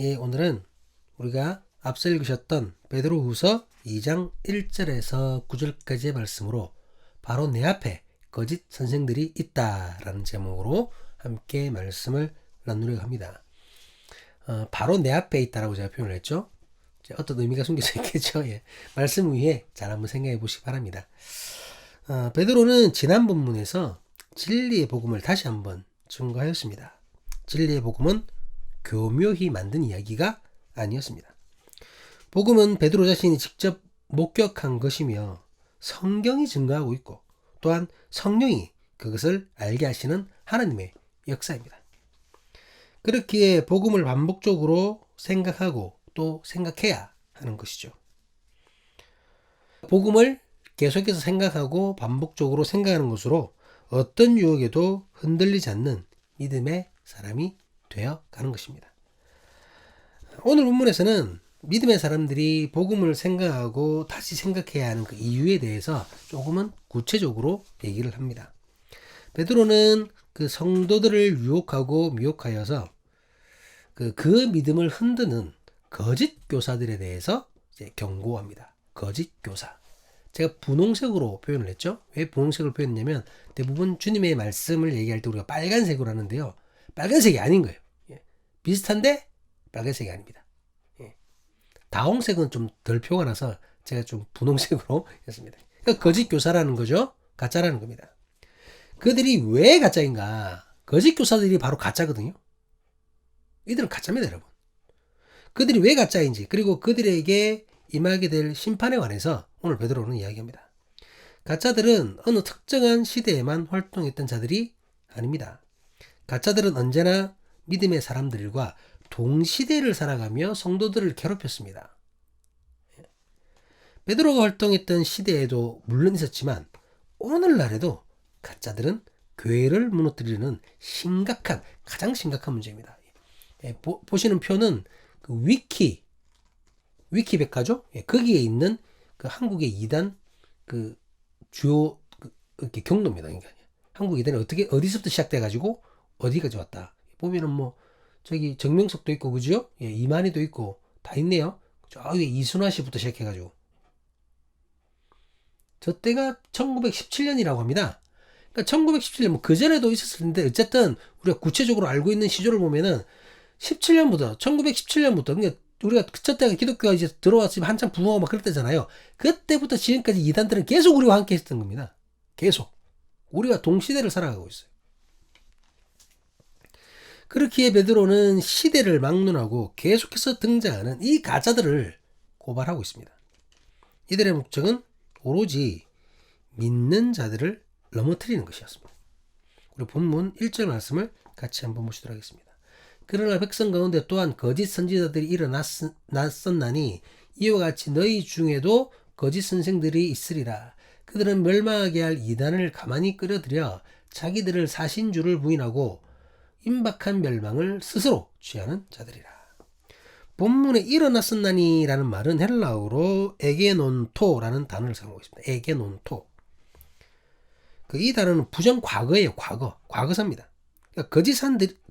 오늘은 우리가 앞서 읽으셨던 베드로후서 2장 1절에서 9절까지의 말씀으로 바로 내 앞에 거짓 선생들이 있다라는 제목으로 함께 말씀을 나누려고 합니다. 바로 내 앞에 있다라고 제가 표현을 했죠. 어떤 의미가 숨겨져 있겠죠. 말씀 위에 잘 한번 생각해 보시기 바랍니다. 베드로는 지난 본문에서 진리의 복음을 다시 한번 증거하였습니다. 진리의 복음은 교묘히 만든 이야기가 아니었습니다. 복음은 베드로 자신이 직접 목격한 것이며 성경이 증거하고 있고 또한 성령이 그것을 알게 하시는 하나님의 역사입니다. 그렇기에 복음을 반복적으로 생각하고 또 생각해야 하는 것이죠. 복음을 계속해서 생각하고 반복적으로 생각하는 것으로 어떤 유혹에도 흔들리지 않는 믿음의 사람이 되어 가는 것입니다. 오늘 본문에서는 믿음의 사람들이 복음을 생각하고 다시 생각해야 하는 그 이유에 대해서 조금은 구체적으로 얘기를 합니다. 베드로는 그 성도들을 유혹하고 미혹하여서 그 믿음을 흔드는 거짓 교사들에 대해서 이제 경고합니다. 거짓 교사. 제가 분홍색으로 표현을 했죠. 왜 분홍색으로 표현했냐면 대부분 주님의 말씀을 얘기할 때 우리가 빨간색으로 하는데요. 빨간색이 아닌 거예요. 비슷한데 빨간색이 아닙니다. 다홍색은 좀 덜 표가 나서 제가 좀 분홍색으로 했습니다. 그러니까 거짓 교사라는 거죠. 가짜라는 겁니다. 그들이 왜 가짜인가? 거짓 교사들이 바로 가짜거든요. 이들은 가짜입니다, 여러분. 그들이 왜 가짜인지 그리고 그들에게 임하게 될 심판에 관해서 오늘 베드로는 이야기합니다. 가짜들은 어느 특정한 시대에만 활동했던 자들이 아닙니다. 가짜들은 언제나 믿음의 사람들과 동시대를 살아가며 성도들을 괴롭혔습니다. 베드로가 활동했던 시대에도 물론 있었지만 오늘날에도 가짜들은 교회를 무너뜨리는 가장 심각한 문제입니다. 보시는 표는 그 위키백과죠? 거기에 있는 그 한국의 이단 그 주요 이렇게 경로입니다. 그러니까 한국 이단이 어디서부터 시작돼가지고 어디까지 왔다. 보면은 뭐 저기 정명석도 있고 그죠? 이만희도 있고 다 있네요. 저 위에 이순화 씨부터 시작해가지고 저 때가 1917년이라고 합니다. 그러니까 1917년 뭐 그 전에도 있었을 텐데 어쨌든 우리가 구체적으로 알고 있는 시조를 보면은 1917년부터 그러니까 우리가 저 때가 기독교가 이제 들어왔으면 한참 부흥하고 막 그럴 때잖아요. 그때부터 지금까지 이단들은 계속 우리와 함께 했던 겁니다. 계속 우리가 동시대를 살아가고 있어요. 그렇기에 베드로는 시대를 막론하고 계속해서 등장하는 이 가짜들을 고발하고 있습니다. 이들의 목적은 오로지 믿는 자들을 넘어뜨리는 것이었습니다. 우리 본문 1절 말씀을 같이 한번 보시도록 하겠습니다. 그러나 백성 가운데 또한 거짓 선지자들이 일어났었나니 이와 같이 너희 중에도 거짓 선생들이 있으리라. 그들은 멸망하게 할 이단을 가만히 끌어들여 자기들을 사신주를 부인하고 임박한 멸망을 스스로 취하는 자들이라. 본문에 일어났었나니라는 말은 헬라어로 에게논토라는 단어를 사용하고 있습니다. 에게논토. 이 단어는 부정 과거예요. 과거사입니다. 그러니까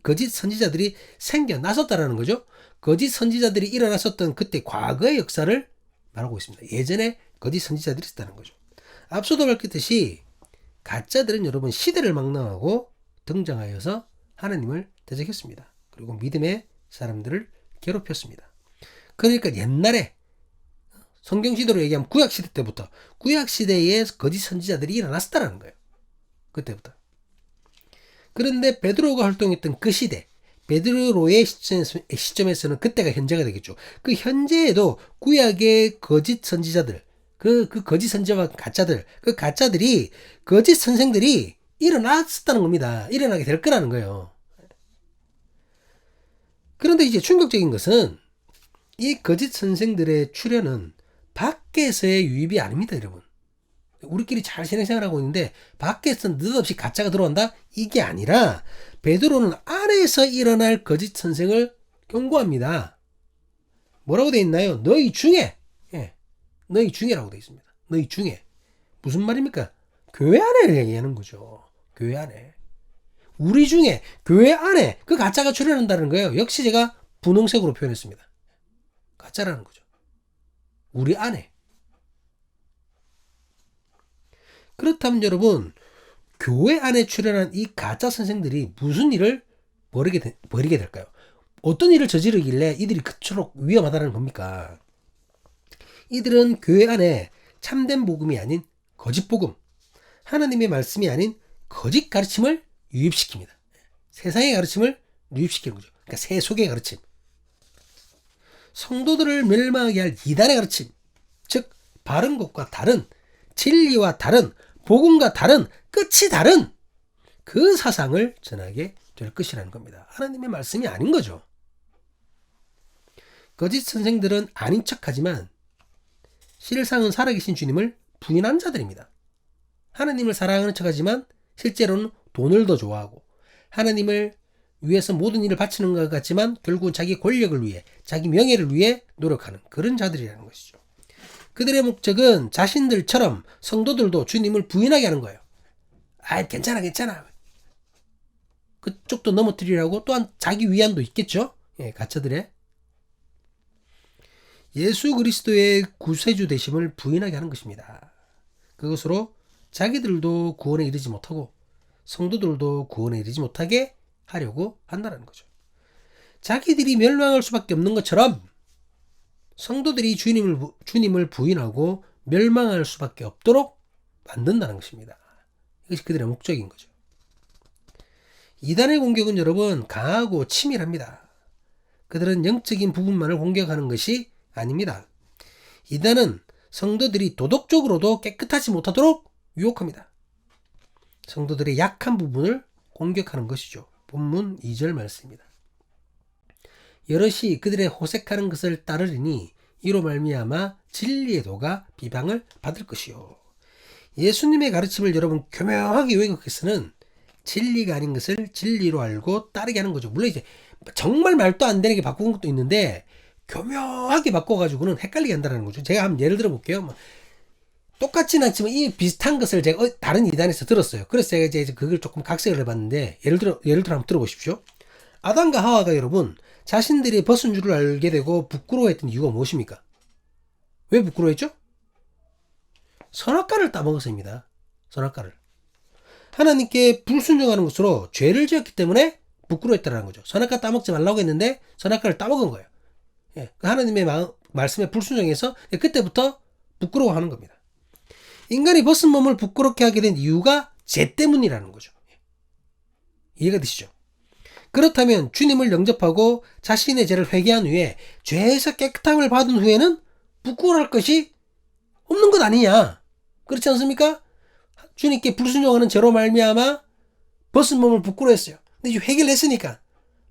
거짓 선지자들이 생겨났었다라는 거죠. 거짓 선지자들이 일어났었던 그때 과거의 역사를 말하고 있습니다. 예전에 거짓 선지자들이 있었다는 거죠. 앞서도 밝혔듯이 가짜들은 여러분 시대를 막론하고 등장하여서 하나님을 대적했습니다. 그리고 믿음의 사람들을 괴롭혔습니다. 그러니까 옛날에 성경시대로 얘기하면 구약시대 때부터 구약시대에 거짓 선지자들이 일어났었다는 거예요. 그때부터. 그런데 베드로가 활동했던 그 시대, 베드로의 시점에서는 그때가 현재가 되겠죠. 그 현재에도 구약의 거짓 선지자들, 그 거짓 선지자와 가짜들, 그 가짜들이 거짓 선생들이 일어났었다는 겁니다. 일어나게 될 거라는 거예요. 그런데 이제 충격적인 것은 이 거짓 선생들의 출현은 밖에서의 유입이 아닙니다, 여러분. 우리끼리 잘 신앙생활하고 있는데 밖에서 느닷없이 가짜가 들어온다? 이게 아니라 베드로는 안에서 일어날 거짓 선생을 경고합니다. 뭐라고 되어 있나요? 너희 중에 너희 중에라고 되어 있습니다. 너희 중에 무슨 말입니까? 교회 안에 얘기하는 거죠. 교회 안에. 우리 중에 교회 안에 그 가짜가 출현한다는 거예요. 역시 제가 분홍색으로 표현했습니다. 가짜라는 거죠. 우리 안에. 그렇다면 여러분, 교회 안에 출연한 이 가짜 선생들이 무슨 일을 벌이게 될까요? 어떤 일을 저지르길래 이들이 그토록 위험하다는 겁니까? 이들은 교회 안에 참된 복음이 아닌 거짓 복음, 하나님의 말씀이 아닌 거짓 가르침을 유입시킵니다. 세상의 가르침을 유입시키는 거죠. 그러니까 세속의 가르침. 성도들을 멸망하게 할 이단의 가르침, 즉 바른 것과 다른, 진리와 다른, 복음과 다른, 끝이 다른 그 사상을 전하게 될 것이라는 겁니다. 하나님의 말씀이 아닌 거죠. 거짓 선생들은 아닌 척하지만 실상은 살아계신 주님을 부인한 자들입니다. 하나님을 사랑하는 척하지만 실제로는 돈을 더 좋아하고 하나님을 위해서 모든 일을 바치는 것 같지만 결국은 자기 권력을 위해, 자기 명예를 위해 노력하는 그런 자들이라는 것이죠. 그들의 목적은 자신들처럼 성도들도 주님을 부인하게 하는 거예요. 아, 괜찮아. 그쪽도 넘어뜨리라고. 또한 자기 위안도 있겠죠. 예, 가짜들의. 예수 그리스도의 구세주 되심을 부인하게 하는 것입니다. 그것으로 자기들도 구원에 이르지 못하고 성도들도 구원에 이르지 못하게 하려고 한다는 거죠. 자기들이 멸망할 수밖에 없는 것처럼 성도들이 주님을 부인하고 멸망할 수밖에 없도록 만든다는 것입니다. 이것이 그들의 목적인 거죠. 이단의 공격은 여러분 강하고 치밀합니다. 그들은 영적인 부분만을 공격하는 것이 아닙니다. 이단은 성도들이 도덕적으로도 깨끗하지 못하도록 유혹합니다. 성도들의 약한 부분을 공격하는 것이죠. 본문 2절 말씀입니다. 여럿이 그들의 호색하는 것을 따르리니 이로 말미암아 진리의 도가 비방을 받을 것이요. 예수님의 가르침을 여러분 교묘하게 왜곡해서는 진리가 아닌 것을 진리로 알고 따르게 하는 거죠. 물론 이제 정말 말도 안 되는 게 바꾼 것도 있는데 교묘하게 바꿔가지고는 헷갈리게 한다는 거죠. 제가 한번 예를 들어 볼게요. 똑같지는 않지만 이 비슷한 것을 제가 다른 이단에서 들었어요. 그래서 제가 이제 그걸 조금 각색을 해봤는데 예를 들어 한번 들어보십시오. 아담과 하와가 여러분 자신들이 벗은 줄을 알게 되고 부끄러워했던 이유가 무엇입니까? 왜 부끄러워했죠? 선악과를 따먹었습니다. 선악과를. 하나님께 불순종하는 것으로 죄를 지었기 때문에 부끄러워했다는 거죠. 선악과 따먹지 말라고 했는데 선악과를 따먹은 거예요. 예, 하나님의 말씀에 불순종해서 그때부터 부끄러워하는 겁니다. 인간이 벗은 몸을 부끄럽게 하게 된 이유가 죄 때문이라는 거죠. 이해가 되시죠? 그렇다면 주님을 영접하고 자신의 죄를 회개한 후에 죄에서 깨끗함을 받은 후에는 부끄러워할 것이 없는 것 아니냐? 그렇지 않습니까? 주님께 불순종하는 죄로 말미암아 벗은 몸을 부끄러워했어요. 근데 이제 회개를 했으니까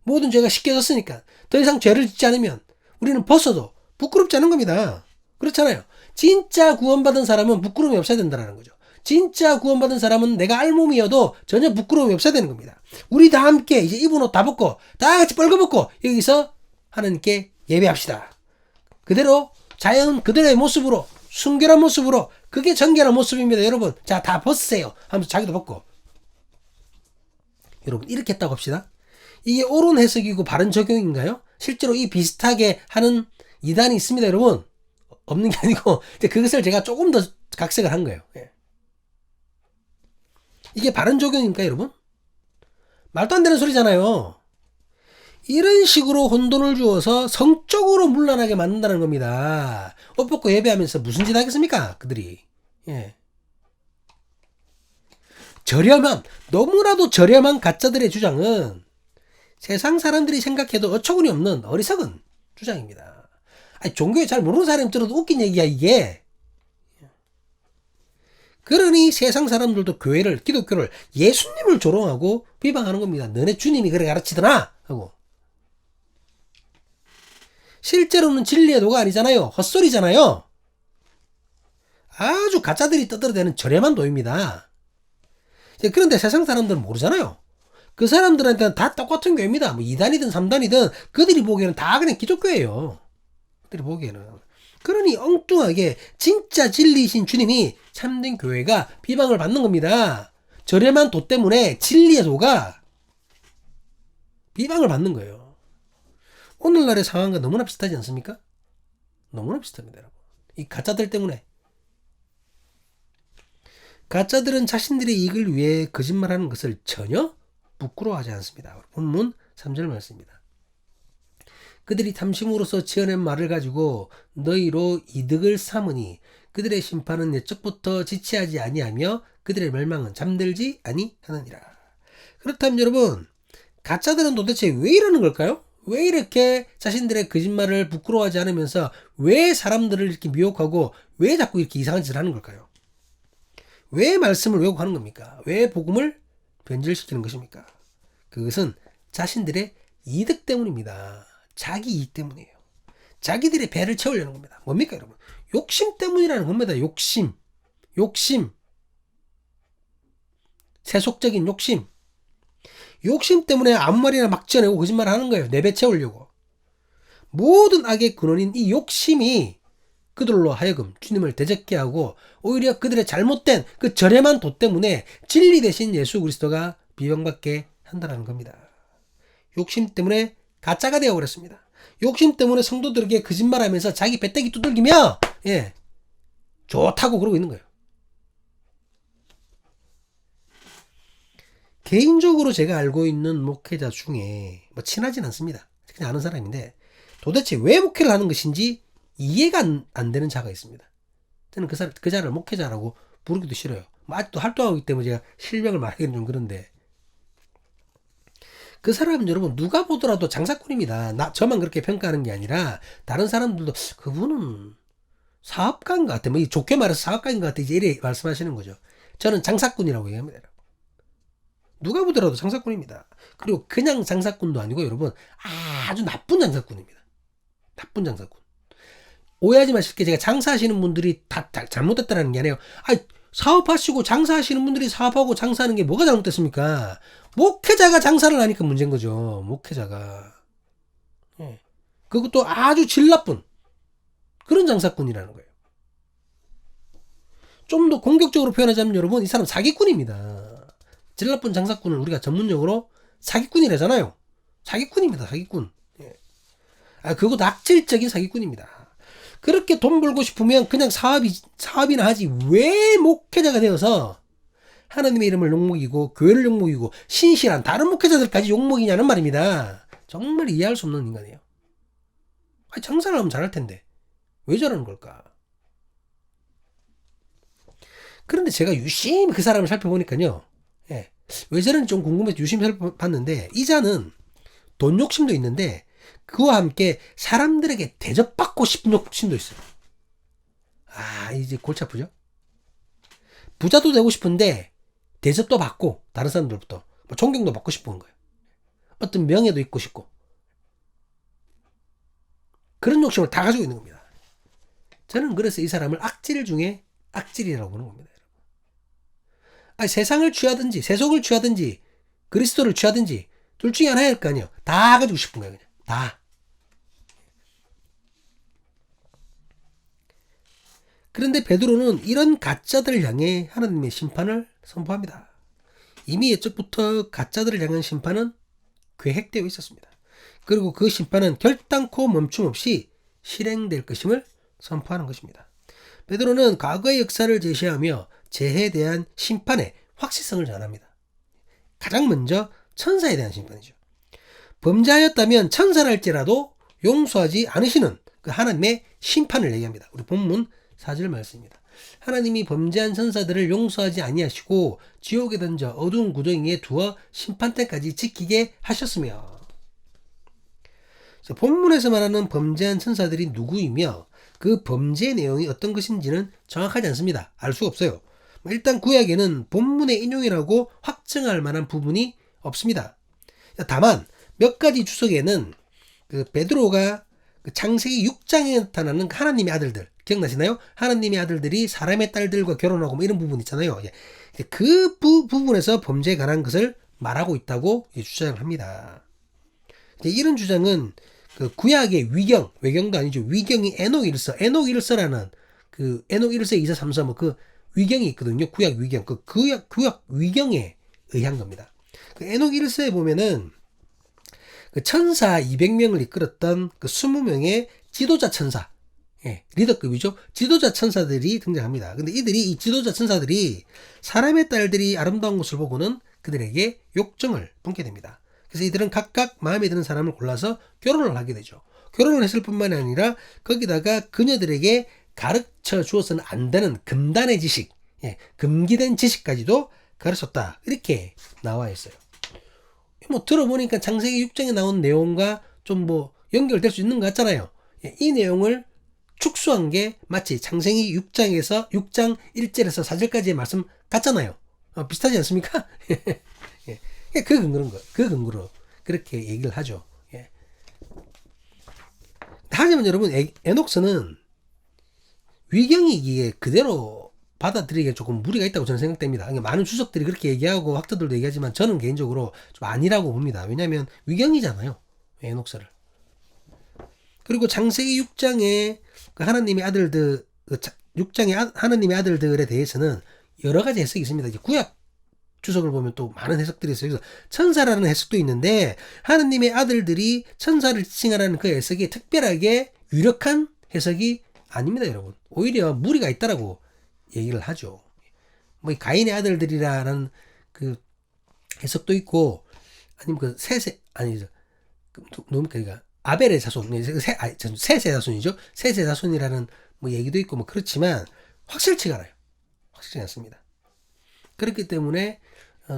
모든 죄가 씻겨졌으니까 더 이상 죄를 짓지 않으면 우리는 벗어도 부끄럽지 않은 겁니다. 그렇잖아요. 진짜 구원받은 사람은 부끄러움이 없어야 된다는 거죠. 진짜 구원받은 사람은 내가 알몸이어도 전혀 부끄러움이 없어야 되는 겁니다. 우리 다 함께 이제 입은 옷 다 벗고 다 같이 벌거벗고 여기서 하나님께 예배합시다. 그대로 자연 그대로의 모습으로 순결한 모습으로 그게 정결한 모습입니다. 여러분 자 다 벗으세요 하면서 자기도 벗고 여러분 이렇게 했다고 합시다. 이게 옳은 해석이고 바른 적용인가요? 실제로 이 비슷하게 하는 이단이 있습니다. 여러분 없는 게 아니고 그것을 제가 조금 더 각색을 한 거예요. 예. 이게 바른 적용입니까 여러분? 말도 안 되는 소리잖아요. 이런 식으로 혼돈을 주어서 성적으로 문란하게 만든다는 겁니다. 옷 벗고 예배하면서 무슨 짓 하겠습니까 그들이. 예. 너무나도 저렴한 가짜들의 주장은 세상 사람들이 생각해도 어처구니 없는 어리석은 주장입니다. 아니, 종교에 잘 모르는 사람이 들어도 웃긴 얘기야 이게. 그러니 세상 사람들도 기독교를 예수님을 조롱하고 비방하는 겁니다. 너네 주님이 그래 가르치더나 하고. 실제로는 진리의 도가 아니잖아요. 헛소리잖아요. 아주 가짜들이 떠들어대는 저렴한 도입니다. 그런데 세상 사람들은 모르잖아요. 그 사람들한테는 다 똑같은 교회입니다. 뭐 2단이든 3단이든 그들이 보기에는 다 그냥 기독교예요. 그들이 보기에는. 그러니 엉뚱하게 진짜 진리이신 주님이 참된 교회가 비방을 받는 겁니다. 저렴한 도 때문에 진리의 도가 비방을 받는 거예요. 오늘날의 상황과 너무나 비슷하지 않습니까? 너무나 비슷합니다, 여러분. 이 가짜들 때문에. 가짜들은 자신들의 이익을 위해 거짓말하는 것을 전혀 부끄러워하지 않습니다. 본문 3절 말씀입니다. 그들이 탐심으로써 지어낸 말을 가지고 너희로 이득을 삼으니 그들의 심판은 옛적부터 지체하지 아니하며 그들의 멸망은 잠들지 아니하느니라. 그렇다면 여러분, 가짜들은 도대체 왜 이러는 걸까요? 왜 이렇게 자신들의 거짓말을 부끄러워하지 않으면서 왜 사람들을 이렇게 미혹하고 왜 자꾸 이렇게 이상한 짓을 하는 걸까요? 왜 말씀을 왜곡하는 겁니까? 왜 복음을 변질시키는 것입니까? 그것은 자신들의 이득 때문입니다. 자기 이익 때문이에요. 자기들의 배를 채우려는 겁니다. 뭡니까 여러분? 욕심 때문이라는 겁니다. 욕심. 세속적인 욕심. 욕심 때문에 아무 말이나 막 지어내고 거짓말을 하는 거예요. 내 배 채우려고. 모든 악의 근원인 이 욕심이 그들로 하여금 주님을 대적케 하고 오히려 그들의 잘못된 그 저렴한 도 때문에 진리 대신 예수 그리스도가 비방받게 한다는 겁니다. 욕심 때문에 가짜가 되어버렸습니다. 욕심 때문에 성도들에게 거짓말하면서 자기 배때기 두들기며 좋다고 그러고 있는 거예요. 개인적으로 제가 알고 있는 목회자 중에 친하진 않습니다. 그냥 아는 사람인데 도대체 왜 목회를 하는 것인지 이해가 안 되는 자가 있습니다. 저는 그 자를 목회자라고 부르기도 싫어요. 아직도 활동하고 있기 때문에 제가 실명을 말하기는 좀 그런데 그 사람은 여러분 누가 보더라도 장사꾼입니다. 저만 그렇게 평가하는 게 아니라 다른 사람들도 그분은 사업가인 것 같아. 좋게 말해서 사업가인 것 같아. 이제 이래 말씀하시는 거죠. 저는 장사꾼이라고 얘기합니다. 누가 보더라도 장사꾼입니다. 그리고 그냥 장사꾼도 아니고 여러분 아주 나쁜 장사꾼입니다. 나쁜 장사꾼. 오해하지 마실게. 제가 장사하시는 분들이 다 잘못됐다는 게 아니에요. 사업하시고 장사하시는 분들이 사업하고 장사하는 게 뭐가 잘못됐습니까? 목회자가 장사를 하니까 문제인 거죠. 목회자가. 그것도 아주 질 나쁜 그런 장사꾼이라는 거예요. 좀 더 공격적으로 표현하자면 여러분 이 사람 사기꾼입니다. 질 나쁜 장사꾼을 우리가 전문용어로 사기꾼이라잖아요. 사기꾼입니다. 사기꾼. 그것도 악질적인 사기꾼입니다. 그렇게 돈 벌고 싶으면 그냥 사업이나 하지 왜 목회자가 되어서 하나님의 이름을 욕먹이고 교회를 욕먹이고 신실한 다른 목회자들까지 욕먹이냐는 말입니다. 정말 이해할 수 없는 인간이에요. 장사를 하면 잘할 텐데 왜 저러는 걸까? 그런데 제가 유심히 그 사람을 살펴보니까요. 왜 저러는지 좀 궁금해서 유심히 살펴봤는데 이 자는 돈 욕심도 있는데 그와 함께 사람들에게 대접받고 싶은 욕심도 있어요. 이제 골치 아프죠? 부자도 되고 싶은데 대접도 받고 다른 사람들부터 존경도 받고 싶은 거예요. 어떤 명예도 있고 싶고 그런 욕심을 다 가지고 있는 겁니다. 저는 그래서 이 사람을 악질 중에 악질이라고 보는 겁니다. 세상을 취하든지 세속을 취하든지 그리스도를 취하든지 둘 중에 하나일 거 아니에요. 다 가지고 싶은 거예요. 그냥 다. 그런데 베드로는 이런 가짜들을 향해 하나님의 심판을 선포합니다. 이미 옛적부터 가짜들을 향한 심판은 계획되어 있었습니다. 그리고 그 심판은 결단코 멈춤 없이 실행될 것임을 선포하는 것입니다. 베드로는 과거의 역사를 제시하며 재해에 대한 심판의 확실성을 전합니다. 가장 먼저 천사에 대한 심판이죠. 범죄하였다면 천사랄지라도 용서하지 않으시는 그 하나님의 심판을 얘기합니다. 우리 본문 4절 말씀입니다. 하나님이 범죄한 천사들을 용서하지 아니하시고 지옥에 던져 어두운 구덩이에 두어 심판 때까지 지키게 하셨으며. 본문에서 말하는 범죄한 천사들이 누구이며 그 범죄 내용이 어떤 것인지는 정확하지 않습니다. 알 수가 없어요. 일단 구약에는 본문의 인용이라고 확증할 만한 부분이 없습니다. 다만 몇 가지 주석에는 그 베드로가 그 창세기 6장에 나타나는 하나님의 아들들 기억나시나요? 하나님의 아들들이 사람의 딸들과 결혼하고 이런 부분 있잖아요. 그 부분에서 범죄에 관한 것을 말하고 있다고 주장을 합니다. 이런 주장은 그 구약의 외경도 아니죠. 위경이 에녹 1서라는 그 에녹 1서 2서 3서 그 위경이 있거든요. 구약 위경. 그 구약 위경에 의한 겁니다. 그 에녹 1서에 보면은 그 천사 200명을 이끌었던 그 20명의 지도자 천사, 리더급이죠. 지도자 천사들이 등장합니다. 근데 이 지도자 천사들이 사람의 딸들이 아름다운 것을 보고는 그들에게 욕정을 품게 됩니다. 그래서 이들은 각각 마음에 드는 사람을 골라서 결혼을 하게 되죠. 결혼을 했을 뿐만 아니라 거기다가 그녀들에게 가르쳐 주어서는 안 되는 금단의 지식, 금기된 지식까지도 가르쳤다. 이렇게 나와 있어요. 뭐 들어보니까 창세기 6장에 나온 내용과 좀 뭐 연결될 수 있는 것 같잖아요. 이 내용을 축소한 게 마치 창세기 6장에서 6장 1절에서 4절까지의 말씀 같잖아요. 비슷하지 않습니까? 그 근거로 그렇게 얘기를 하죠. 하지만 여러분, 에녹스는 위경이기에 그대로 받아들이기에 조금 무리가 있다고 저는 생각됩니다. 그러니까 많은 주석들이 그렇게 얘기하고 학자들도 얘기하지만 저는 개인적으로 좀 아니라고 봅니다. 왜냐하면 위경이잖아요, 에녹스를. 그리고 창세기 6장에 그 하나님의 아들들, 6장의 하나님의 아들들에 대해서는 여러 가지 해석이 있습니다. 이제 구약 주석을 보면 또 많은 해석들이 있어요. 그래서 천사라는 해석도 있는데 하나님의 아들들이 천사를 지칭하라는 그 해석이 특별하게 유력한 해석이 아닙니다, 여러분. 오히려 무리가 있다라고 얘기를 하죠. 뭐 가인의 아들들이라는 그 해석도 있고, 아니면 그 그러니까 아벨의 자손, 셋의 자손이죠. 셋의 자손이라는 뭐 얘기도 있고 뭐 그렇지만 확실치가 않아요. 확실치 않습니다. 그렇기 때문에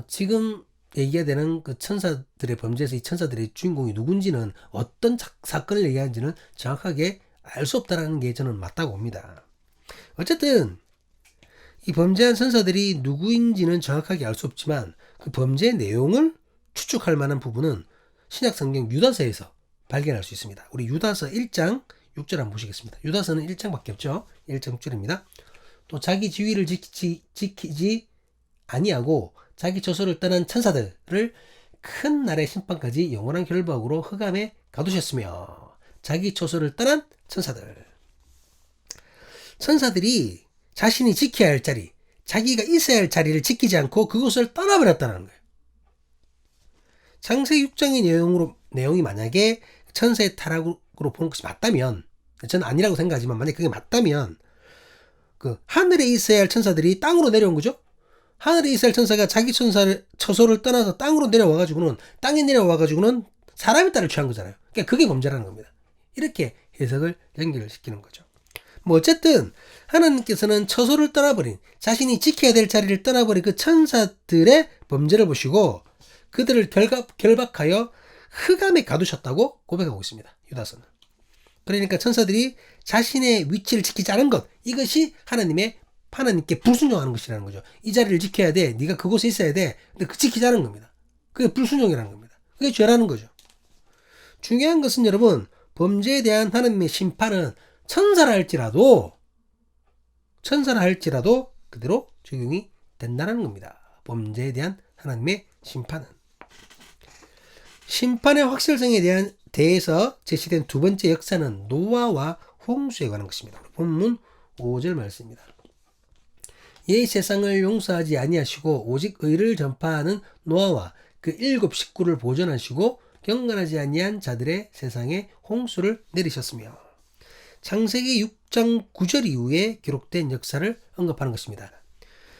지금 얘기가 되는 그 천사들의 범죄에서 이 천사들의 주인공이 누군지는, 어떤 사건을 얘기하는지는 정확하게 알 수 없다는 게 저는 맞다고 봅니다. 어쨌든 이 범죄한 천사들이 누구인지는 정확하게 알 수 없지만 그 범죄의 내용을 추측할 만한 부분은 신약 성경 유다서에서 발견할 수 있습니다. 우리 유다서 1장 6절 한번 보시겠습니다. 유다서는 1장밖에 없죠. 1장 6절입니다. 또 자기 지위를 지키지 아니하고 자기 처소를 떠난 천사들을 큰 날의 심판까지 영원한 결박으로 흑암에 가두셨으며, 자기 처소를 떠난 천사들이 자신이 지켜야 할 자리, 자기가 있어야 할 자리를 지키지 않고 그곳을 떠나버렸다는 거예요. 창세기 6장의 내용이 만약에 천사의 타락으로 보는 것이 맞다면, 저는 아니라고 생각하지만 만약에 그게 맞다면, 그 하늘에 있어야 할 천사들이 땅으로 내려온 거죠. 하늘에 있어야 할 천사가 자기 처소를 떠나서 땅으로 내려와가지고는, 땅에 내려와가지고는 사람의 딸을 취한 거잖아요. 그러니까 그게 범죄라는 겁니다. 이렇게 해석을 연결시키는 거죠. 뭐 어쨌든 하나님께서는 처소를 떠나버린, 자신이 지켜야 될 자리를 떠나버린 그 천사들의 범죄를 보시고 그들을 결박하여 흑암에 가두셨다고 고백하고 있습니다. 유다서는. 그러니까 천사들이 자신의 위치를 지키지 않은 것, 이것이 하나님께 불순종하는 것이라는 거죠. 이 자리를 지켜야 돼, 네가 그곳에 있어야 돼, 근데 그 지키지 않은 겁니다. 그게 불순종이라는 겁니다. 그게 죄라는 거죠. 중요한 것은 여러분, 범죄에 대한 하나님의 심판은 천사라 할지라도 그대로 적용이 된다는 겁니다. 범죄에 대한 하나님의 심판의 확실성에 대해서 제시된 두 번째 역사는 노아와 홍수에 관한 것입니다. 본문 5절 말씀입니다. 이 세상을 용서하지 아니하시고 오직 의를 전파하는 노아와 그 7 식구를 보존하시고 경건하지 아니한 자들의 세상에 홍수를 내리셨으며, 창세기 6장 9절 이후에 기록된 역사를 언급하는 것입니다.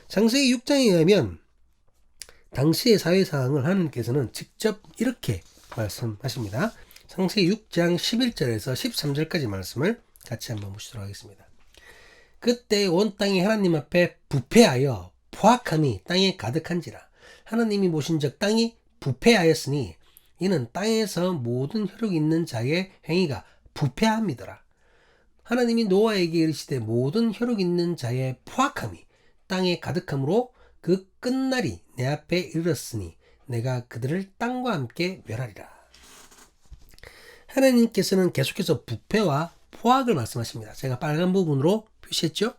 창세기 6장에 의하면 당시의 사회상황을 하나님께서는 직접 이렇게 말씀하십니다. 창세기 6장 11절에서 13절까지 말씀을 같이 한번 보시도록 하겠습니다. 그때 온 땅이 하나님 앞에 부패하여 포악함이 땅에 가득한지라. 하나님이 보신즉 땅이 부패하였으니 이는 땅에서 모든 혈육 있는 자의 행위가 부패함이더라. 하나님이 노아에게 이르시되 모든 혈육 있는 자의 포악함이 땅에 가득함으로 그 끝날이 내 앞에 이르렀으니 내가 그들을 땅과 함께 멸하리라. 하나님께서는 계속해서 부패와 포악을 말씀하십니다. 제가 빨간 부분으로 표시했죠.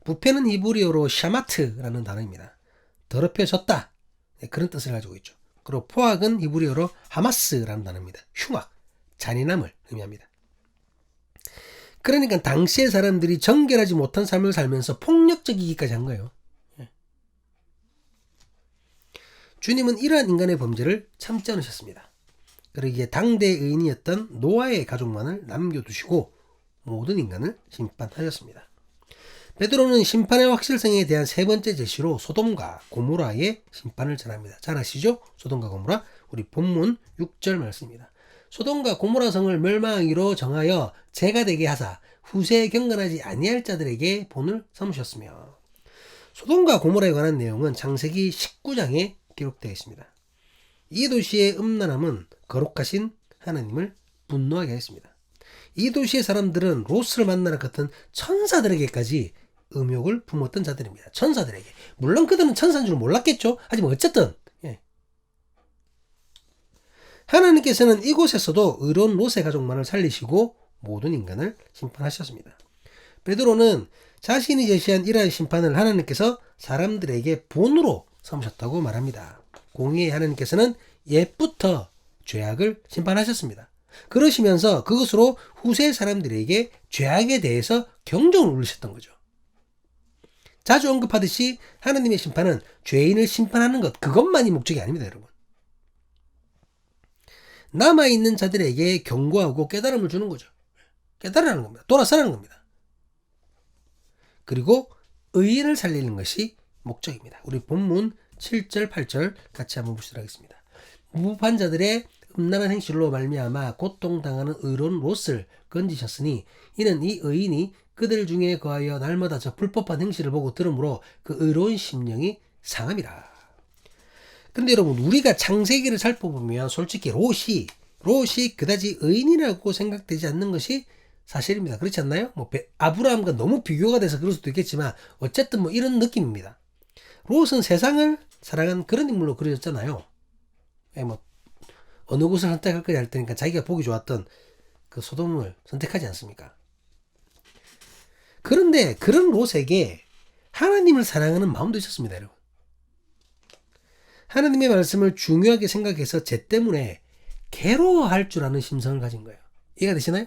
부패는 히브리어로 샤마트라는 단어입니다. 더럽혀졌다, 그런 뜻을 가지고 있죠. 그리고 포악은 히브리어로 하마스라는 단어입니다. 흉악, 잔인함을 의미합니다. 그러니까 당시의 사람들이 정결하지 못한 삶을 살면서 폭력적이기까지 한 거예요. 주님은 이러한 인간의 범죄를 참지 않으셨습니다. 그러기에 당대 의인이었던 노아의 가족만을 남겨두시고 모든 인간을 심판하셨습니다. 베드로는 심판의 확실성에 대한 세 번째 제시로 소돔과 고모라의 심판을 전합니다. 잘 아시죠? 소돔과 고모라. 우리 본문 6절 말씀입니다. 소돔과 고모라 성을 멸망하기로 정하여 재가 되게 하사 후세에 경건하지 아니할 자들에게 본을 삼으셨으며. 소돔과 고모라에 관한 내용은 창세기 19장에 기록되어 있습니다. 이 도시의 음란함은 거룩하신 하나님을 분노하게 했습니다. 이 도시의 사람들은 롯을 만나러 갔던 천사들에게까지 음욕을 품었던 자들입니다. 천사들에게. 물론 그들은 천사인 줄 몰랐겠죠. 하지만 어쨌든 하나님께서는 이곳에서도 의로운 롯의 가족만을 살리시고 모든 인간을 심판하셨습니다. 베드로는 자신이 제시한 이러한 심판을 하나님께서 사람들에게 본으로 삼으셨다고 말합니다. 공의의 하나님께서는 옛부터 죄악을 심판하셨습니다. 그러시면서 그것으로 후세 사람들에게 죄악에 대해서 경종을 울리셨던 거죠. 자주 언급하듯이 하나님의 심판은 죄인을 심판하는 것, 그것만이 목적이 아닙니다, 여러분. 남아있는 자들에게 경고하고 깨달음을 주는 거죠. 깨달으라는 겁니다. 돌아서라는 겁니다. 그리고 의인을 살리는 것이 목적입니다. 우리 본문 7절, 8절 같이 한번 보시도록 하겠습니다. 무법한 자들의 음란한 행실로 말미암아 고통당하는 의로운 롯을 건지셨으니 이는 이 의인이 그들 중에 거하여 날마다 저 불법한 행실을 보고 들으므로 그 의로운 심령이 상함이라. 근데 여러분, 우리가 창세기를 살펴보면 솔직히 롯이 그다지 의인이라고 생각되지 않는 것이 사실입니다. 그렇지 않나요? 아브라함과 너무 비교가 돼서 그럴 수도 있겠지만 어쨌든 이런 느낌입니다. 롯은 세상을 사랑한 그런 인물로 그려졌잖아요. 어느 곳을 선택할 거냐 할 때니까 자기가 보기 좋았던 그 소돔을 선택하지 않습니까? 그런데 그런 롯에게 하나님을 사랑하는 마음도 있었습니다, 여러분. 하나님의 말씀을 중요하게 생각해서 죄 때문에 괴로워할 줄 아는 심성을 가진 거예요. 이해가 되시나요?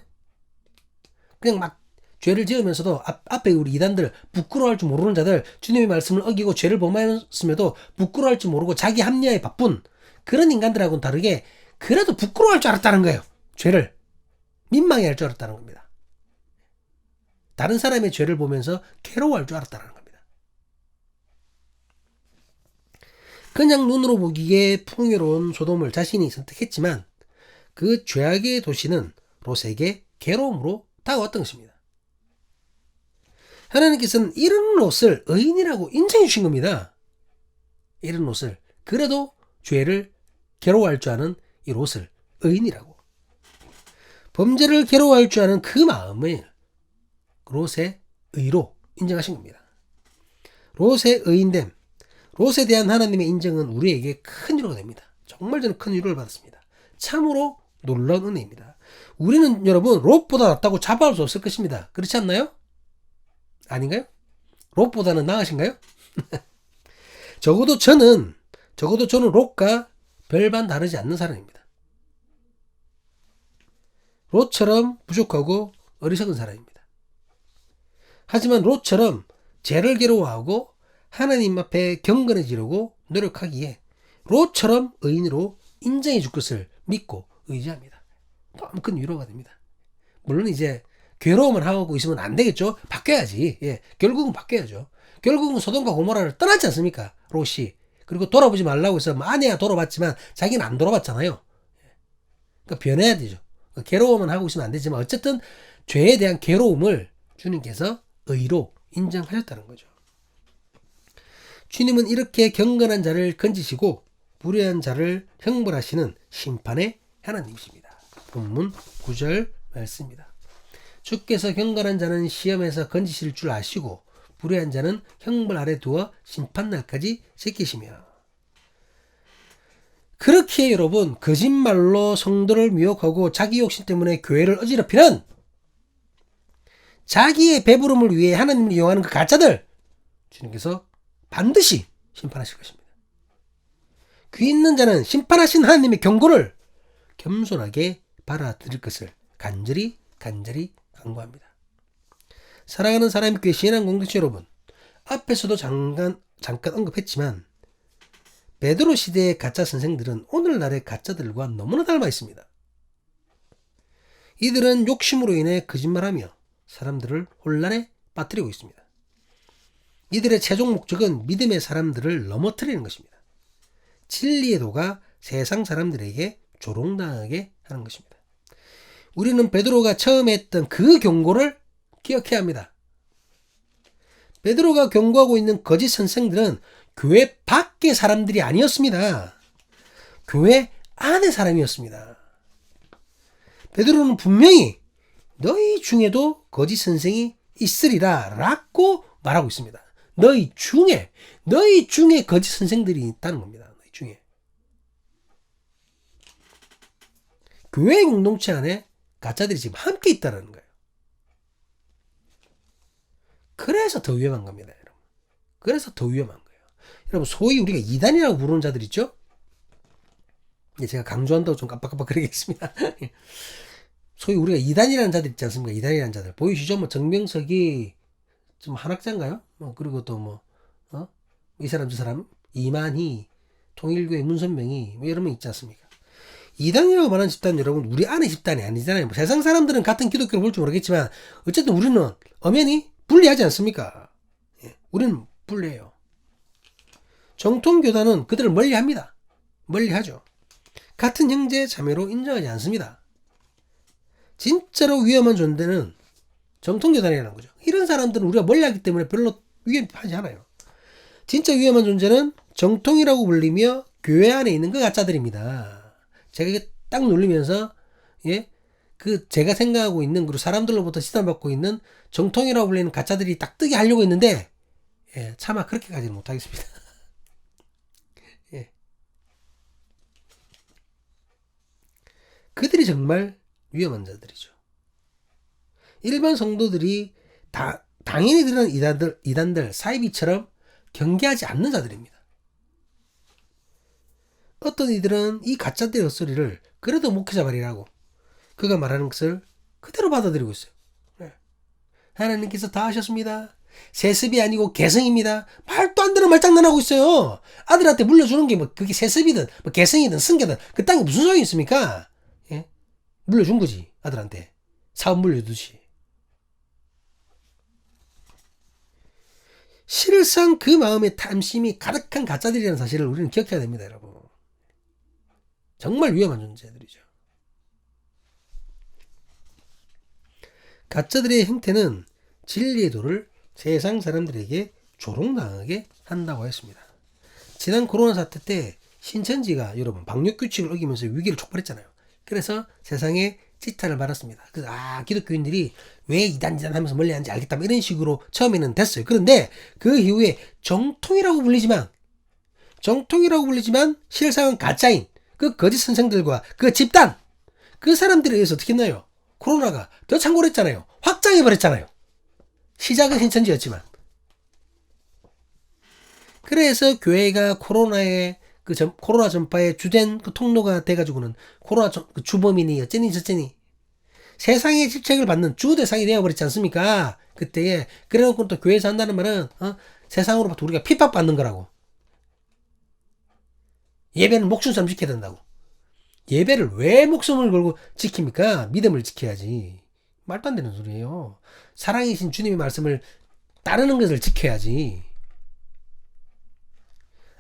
그냥 막 죄를 지으면서도 앞에 우리 이단들, 부끄러워할 줄 모르는 자들, 주님의 말씀을 어기고 죄를 범하였음에도 부끄러워할 줄 모르고 자기 합리화에 바쁜 그런 인간들하고는 다르게 그래도 부끄러워할 줄 알았다는 거예요. 죄를 민망해할 줄 알았다는 겁니다. 다른 사람의 죄를 보면서 괴로워할 줄 알았다는 겁니다. 그냥 눈으로 보기에 풍요로운 소돔을 자신이 선택했지만 그 죄악의 도시는 롯에게 괴로움으로 다가왔던 것입니다. 하나님께서는 이런 롯을 의인이라고 인정해 주신 겁니다. 이런 롯을. 그래도 죄를 괴로워할 줄 아는 이 롯을 의인이라고. 범죄를 괴로워할 줄 아는 그 마음을 롯의 의로 인정하신 겁니다. 롯의 의인됨, 롯에 대한 하나님의 인정은 우리에게 큰 위로가 됩니다. 정말 저는 큰 위로를 받았습니다. 참으로 놀라운 은혜입니다. 우리는 여러분 롯보다 낫다고 자부할 수 없을 것입니다. 그렇지 않나요? 아닌가요? 롯보다는 나으신가요? 적어도 저는 롯과 별반 다르지 않는 사람입니다. 롯처럼 부족하고 어리석은 사람입니다. 하지만 롯처럼 죄를 괴로워하고 하나님 앞에 경건해지려고 노력하기에 롯처럼 의인으로 인정해 줄 것을 믿고 의지합니다. 너무 큰 위로가 됩니다. 물론 이제 괴로움을 하고 있으면 안 되겠죠. 바뀌어야지. 결국은 바뀌어야죠. 결국은 소돔과 고모라를 떠나지 않습니까? 롯이. 그리고 돌아보지 말라고 해서 아내야 돌아봤지만 자기는 안 돌아봤잖아요. 그러니까 변해야 되죠. 괴로움은 하고 있으면 안 되지만 어쨌든 죄에 대한 괴로움을 주님께서 의로 인정하셨다는 거죠. 주님은 이렇게 경건한 자를 건지시고 불의한 자를 형벌하시는 심판의 하나님이십니다. 본문 9절 말씀입니다. 주께서 경건한 자는 시험에서 건지실 줄 아시고 불의한 자는 형벌 아래 두어 심판날까지 지키시며. 그렇게 여러분 거짓말로 성도를 미혹하고 자기 욕심 때문에 교회를 어지럽히는 자기의 배부름을 위해 하나님을 이용하는 그 가짜들 주님께서 반드시 심판하실 것입니다. 귀 있는 자는 심판하신 하나님의 경고를 겸손하게 받아들일 것을 간절히 간구합니다. 사랑하는 사람의 교회 신앙 공동체 여러분, 앞에서도 잠깐 언급했지만 베드로 시대의 가짜 선생들은 오늘날의 가짜들과 너무나 닮아 있습니다. 이들은 욕심으로 인해 거짓말하며 사람들을 혼란에 빠뜨리고 있습니다. 이들의 최종 목적은 믿음의 사람들을 넘어뜨리는 것입니다. 진리의 도가 세상 사람들에게 조롱당하게 하는 것입니다. 우리는 베드로가 처음에 했던 그 경고를 기억해야 합니다. 베드로가 경고하고 있는 거짓 선생들은 교회 밖의 사람들이 아니었습니다. 교회 안의 사람이었습니다. 베드로는 분명히 너희 중에도 거짓 선생이 있으리라 라고 말하고 있습니다. 너희 중에 거짓 선생들이 있다는 겁니다. 너희 중에. 교회 공동체 안에 가짜들이 지금 함께 있다는 거예요. 그래서 더 위험한 겁니다, 여러분. 그래서 더 위험한 거예요. 여러분, 소위 우리가 이단이라고 부르는 자들 있죠? 제가 강조한다고 좀 깜빡깜빡거리겠습니다. 소위 우리가 이단이라는 자들 있지 않습니까? 이단이라는 자들. 보이시죠? 뭐 정명석이 좀 한학자인가요? 그리고 또 이 사람 저 사람 이만희, 통일교의 문선명이 여러 명 있지 않습니까? 이단이라고 말하는 집단 여러분 우리 안의 집단이 아니잖아요. 세상 사람들은 같은 기독교를 볼 줄 모르겠지만 어쨌든 우리는 엄연히 분리하지 않습니까? 우리는 분리해요. 정통교단은 그들을 멀리합니다. 멀리하죠. 같은 형제 자매로 인정하지 않습니다. 진짜로 위험한 존재는 정통교단이라는 거죠. 이런 사람들은 우리가 멀리하기 때문에 별로 위험하지 않아요. 진짜 위험한 존재는 정통이라고 불리며 교회 안에 있는 그 가짜들입니다. 제가 이게 딱 누르면서 제가 생각하고 있는 그리고 사람들로부터 시선받고 있는 정통이라고 불리는 가짜들이 딱 뜨게 하려고 했는데 차마 그렇게 가지는 못하겠습니다. 그들이 정말 위험한 자들이죠. 일반 성도들이 당연히 드러난 이단들 사이비처럼 경계하지 않는 자들입니다. 어떤 이들은 이 가짜들의 헛소리를 그래도 목회자 말이라고 그가 말하는 것을 그대로 받아들이고 있어요. 하나님께서 다 하셨습니다. 세습이 아니고 개성입니다. 말도 안 되는 말장난하고 있어요. 아들한테 물려주는 게 그게 세습이든 개성이든 승계든 그 땅에 무슨 소용이 있습니까? 물려준 거지. 아들한테 사업 물려두듯이. 실상 그 마음에 탐심이 가득한 가짜들이라는 사실을 우리는 기억해야 됩니다, 여러분. 정말 위험한 존재들이죠. 가짜들의 행태는 진리의 도를 세상 사람들에게 조롱당하게 한다고 했습니다. 지난 코로나 사태 때 신천지가 여러분 방역규칙을 어기면서 위기를 촉발했잖아요. 그래서 세상에 지탄을 받았습니다. 그래서 기독교인들이 왜 이단지단 하면서 멀리하는지 알겠다 이런 식으로 처음에는 됐어요. 그런데 그 이후에 정통이라고 불리지만 실상은 가짜인 그 거짓 선생들과 그 집단 그 사람들에 의해서 어떻게 했나요? 코로나가 더 창궐했잖아요. 확장해버렸잖아요. 시작은 신천지였지만. 그래서 교회가 코로나 전파의 주된 그 통로가 돼가지고는 그 주범이니 어쩌니 저쩌니 세상의 질책을 받는 주 대상이 되어버렸지 않습니까? 그때에 그래놓고 또 교회에서 한다는 말은 세상으로부터 우리가 핍박받는 거라고. 예배는 목숨처럼 지켜야 된다고. 예배를 왜 목숨을 걸고 지킵니까? 믿음을 지켜야지. 말도 안 되는 소리예요. 사랑이신 주님의 말씀을 따르는 것을 지켜야지.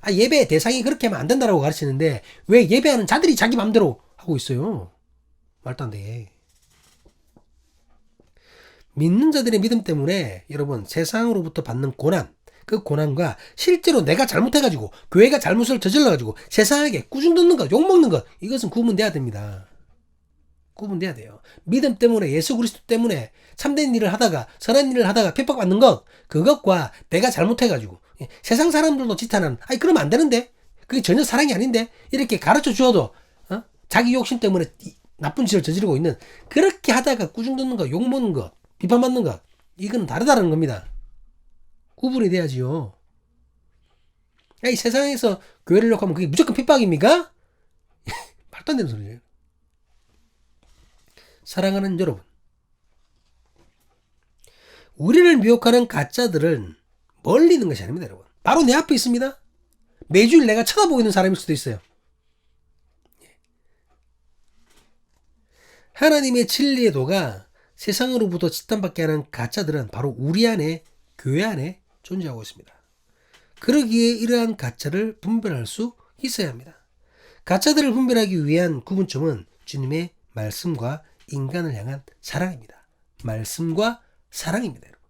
예배의 대상이 그렇게 하면 안 된다라고 가르치는데 왜 예배하는 자들이 자기 맘대로 하고 있어요? 말도 안 돼. 믿는 자들의 믿음 때문에 여러분 세상으로부터 받는 고난, 그 고난과 실제로 내가 잘못해가지고 교회가 잘못을 저질러가지고 세상에게 꾸중 듣는 것, 욕먹는 것 이것은 구분돼야 됩니다. 구분돼야 돼요. 믿음 때문에 예수 그리스도 때문에 참된 일을 하다가 선한 일을 하다가 핍박받는 것 그것과 내가 잘못해가지고 세상 사람들도 지탄하는 그러면 안 되는데 그게 전혀 사랑이 아닌데 이렇게 가르쳐 주어도 자기 욕심 때문에 나쁜 짓을 저지르고 있는 그렇게 하다가 꾸중 듣는 것, 욕먹는 것, 비판받는 것 이건 다르다는 겁니다. 구분이 돼야지요. 이 세상에서 교회를 욕하면 그게 무조건 핍박입니까? 말도 안 되는 소리예요. 사랑하는 여러분, 우리를 미혹하는 가짜들은 멀리 있는 것이 아닙니다, 여러분. 바로 내 앞에 있습니다. 매주일 내가 쳐다보고 있는 사람일 수도 있어요. 하나님의 진리의 도가 세상으로부터 집단받게 하는 가짜들은 바로 우리 안에, 교회 안에 존재하고 있습니다. 그러기에 이러한 가짜를 분별할 수 있어야 합니다. 가짜들을 분별하기 위한 구분점은 주님의 말씀과 인간을 향한 사랑입니다. 말씀과 사랑입니다. 여러분.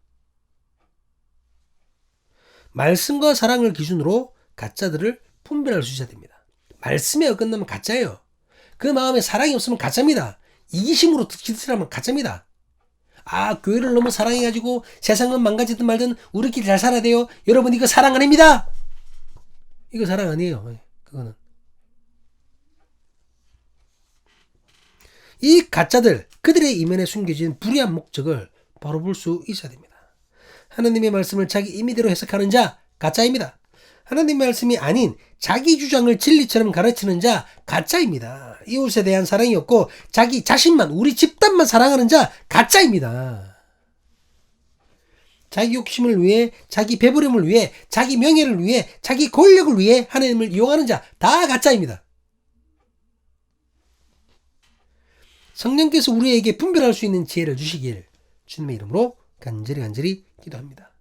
말씀과 사랑을 기준으로 가짜들을 분별할 수 있어야 됩니다. 말씀에 어긋나면 가짜예요. 그 마음에 사랑이 없으면 가짜입니다. 이기심으로 기도하면 가짜입니다. 교회를 너무 사랑해가지고 세상은 망가지든 말든 우리끼리 잘 살아야 돼요. 여러분 이거 사랑 아닙니다. 이거 사랑 아니에요. 그거는. 이 가짜들, 그들의 이면에 숨겨진 불의한 목적을 바로 볼 수 있어야 됩니다. 하나님의 말씀을 자기 임의대로 해석하는 자, 가짜입니다. 하나님의 말씀이 아닌 자기 주장을 진리처럼 가르치는 자, 가짜입니다. 이웃에 대한 사랑이 없고 자기 자신만, 우리 집단만 사랑하는 자, 가짜입니다. 자기 욕심을 위해, 자기 배부름을 위해, 자기 명예를 위해, 자기 권력을 위해 하나님을 이용하는 자, 다 가짜입니다. 성령께서 우리에게 분별할 수 있는 지혜를 주시길 주님의 이름으로 간절히 기도합니다.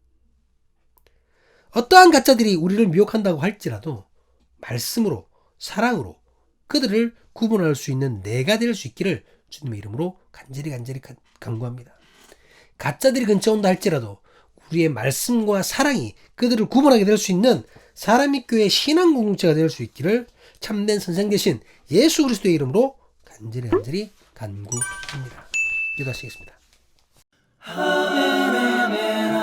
어떠한 가짜들이 우리를 미혹한다고 할지라도 말씀으로, 사랑으로 그들을 구분할 수 있는 내가 될 수 있기를 주님의 이름으로 간절히 간구합니다. 가짜들이 근처 온다 할지라도 우리의 말씀과 사랑이 그들을 구분하게 될 수 있는 사람의 교회 신앙 공동체가 될 수 있기를 참된 선생 되신 예수 그리스도의 이름으로 간절히 간구합니다. 기도하시겠습니다. 아멘, 아멘.